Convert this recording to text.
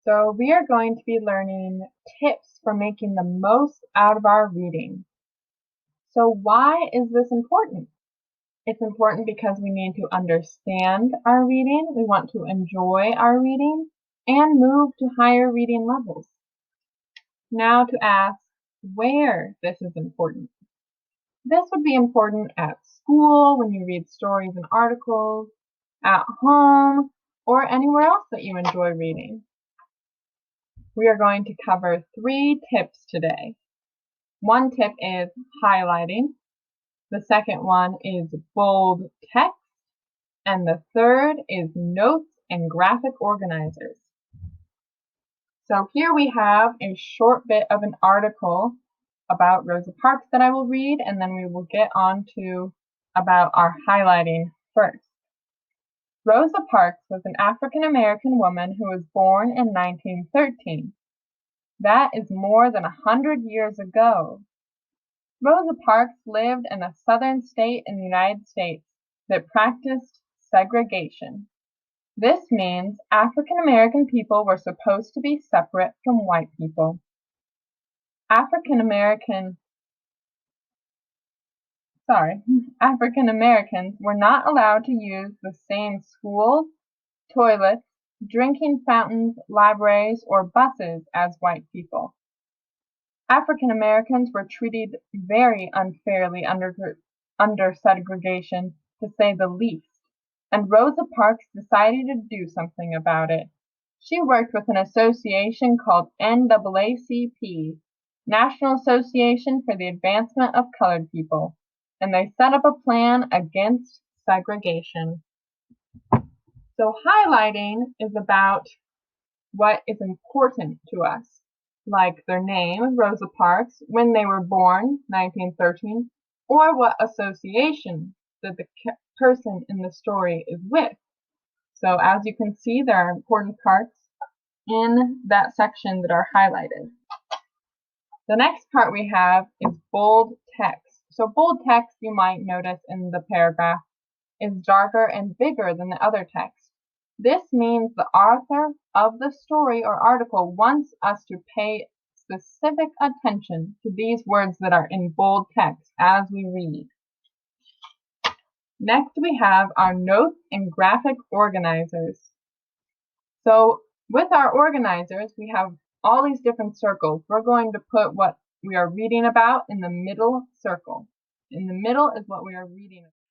So we are going to be learning tips for making the most out of our reading. So why is this important? It's important because we need to understand our reading, we want to enjoy our reading, and move to higher reading levels. Now to ask where this is important. This would be important at school when you read stories and articles, at home, or anywhere else that you enjoy reading. We are going to cover 3 tips today. One tip is highlighting. The second one is bold text. And the third is notes and graphic organizers. So here we have a short bit of an article about Rosa Parks that I will read, and then we will get on to about our highlighting first. Rosa Parks was an African-American woman who was born in 1913. That is more than 100 years ago. Rosa Parks lived in a southern state in the United States that practiced segregation. This means African-American people were supposed to be separate from white people. African-Americans were not allowed to use the same schools, toilets, drinking fountains, libraries, or buses as white people. African Americans were treated very unfairly under segregation, to say the least, and Rosa Parks decided to do something about it. She worked with an association called NAACP, National Association for the Advancement of Colored People, and they set up a plan against segregation. So highlighting is about what is important to us, like their name, Rosa Parks, when they were born, 1913, or what association that the person in the story is with. So as you can see, there are important parts in that section that are highlighted. The next part we have is bold text. So bold text, you might notice in the paragraph, is darker and bigger than the other text. This means the author of the story or article wants us to pay specific attention to these words that are in bold text as we read. Next we have our notes and graphic organizers. So with our organizers, we have all these different circles. We're going to put what we are reading about in the middle circle. In the middle is what we are reading about.